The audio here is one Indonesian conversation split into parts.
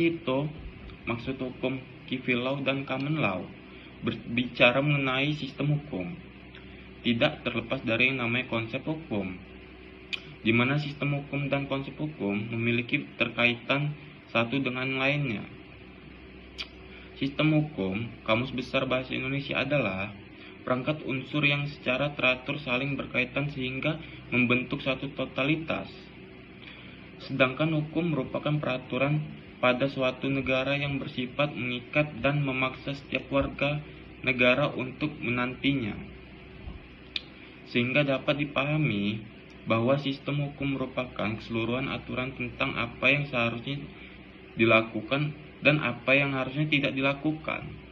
itu, maksud hukum civil law dan common law berbicara mengenai sistem hukum, tidak terlepas dari yang namanya konsep hukum, di mana sistem hukum dan konsep hukum memiliki terkaitan satu dengan lainnya. Sistem hukum, Kamus Besar Bahasa Indonesia, adalah perangkat unsur yang secara teratur saling berkaitan sehingga membentuk satu totalitas. Sedangkan hukum merupakan peraturan pada suatu negara yang bersifat mengikat dan memaksa setiap warga negara untuk menantinya. Sehingga dapat dipahami bahwa sistem hukum merupakan keseluruhan aturan tentang apa yang seharusnya dilakukan dan apa yang harusnya tidak dilakukan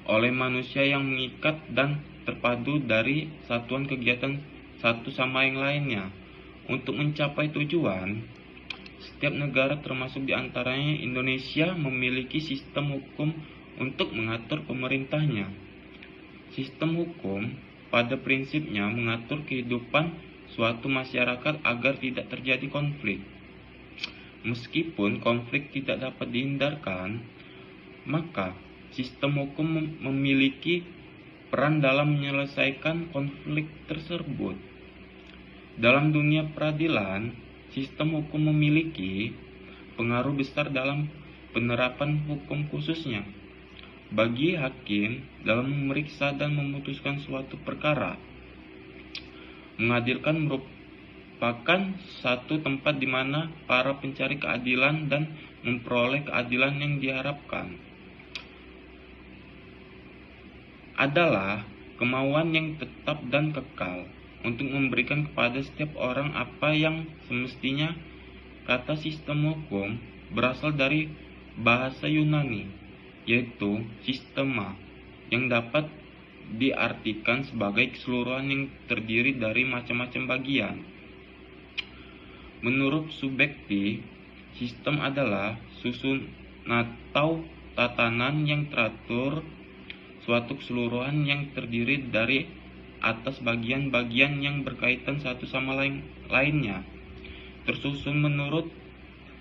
oleh manusia yang mengikat dan terpadu dari satuan kegiatan satu sama yang lainnya. Untuk mencapai tujuan, setiap negara termasuk diantaranya Indonesia memiliki sistem hukum untuk mengatur pemerintahnya. Sistem hukum pada prinsipnya mengatur kehidupan suatu masyarakat agar tidak terjadi konflik. Meskipun konflik tidak dapat dihindarkan, maka sistem hukum memiliki peran dalam menyelesaikan konflik tersebut. Dalam dunia peradilan, sistem hukum memiliki pengaruh besar dalam penerapan hukum, khususnya bagi hakim dalam memeriksa dan memutuskan suatu perkara. Mengadilkan merupakan satu tempat di mana para pencari keadilan dan memperoleh keadilan yang diharapkan adalah kemauan yang tetap dan kekal untuk memberikan kepada setiap orang apa yang semestinya. Kata sistem hukum berasal dari bahasa Yunani, yaitu sistema, yang dapat diartikan sebagai keseluruhan yang terdiri dari macam-macam bagian. Menurut Subekti, sistem adalah susunan atau tatanan yang teratur, suatu keseluruhan yang terdiri dari atas bagian-bagian yang berkaitan satu sama lainnya, tersusun menurut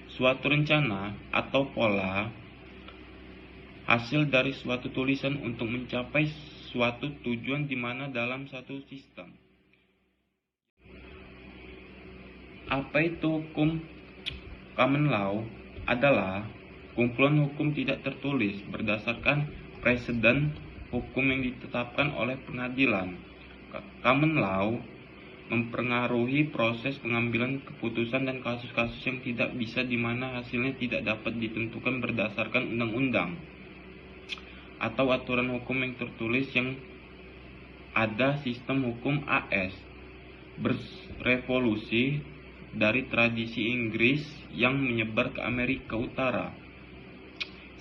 suatu rencana atau pola, hasil dari suatu tulisan untuk mencapai suatu tujuan di mana dalam satu sistem. Apa itu hukum? Common law adalah kumpulan hukum tidak tertulis berdasarkan preseden hukum yang ditetapkan oleh pengadilan. Common law mempengaruhi proses pengambilan keputusan dan kasus-kasus yang tidak bisa, di mana hasilnya tidak dapat ditentukan berdasarkan undang-undang atau aturan hukum yang tertulis yang ada. Sistem hukum AS berevolusi dari tradisi Inggris yang menyebar ke Amerika Utara.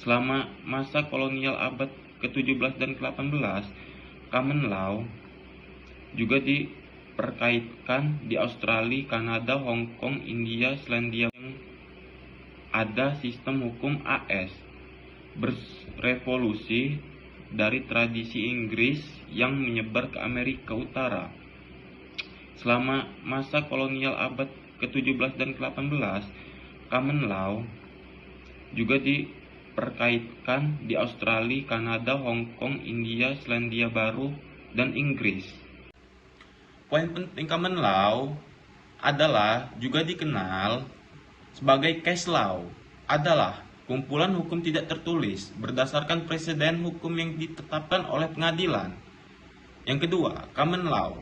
Selama masa kolonial abad ke-17 dan ke-18, common law juga diperkaitkan di Australia, Kanada, Hong Kong, India, Selandia yang ada. Sistem hukum AS berevolusi dari tradisi Inggris yang menyebar ke Amerika Utara. Selama masa kolonial abad ke-17 dan ke-18, common law juga diperkaitkan di Australia, Kanada, Hong Kong, India, Selandia Baru, dan Inggris. Poin penting common law adalah juga dikenal sebagai case law, adalah kumpulan hukum tidak tertulis berdasarkan preseden hukum yang ditetapkan oleh pengadilan. Yang kedua, common law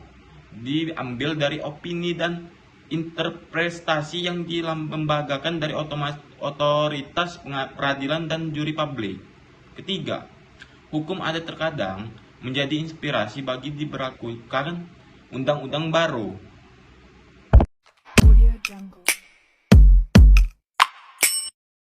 diambil dari opini dan interpretasi yang dilembagakan dari otoritas peradilan dan juri publik. Ketiga, hukum ada terkadang menjadi inspirasi bagi diberlakukan undang-undang baru. Audio Jungle.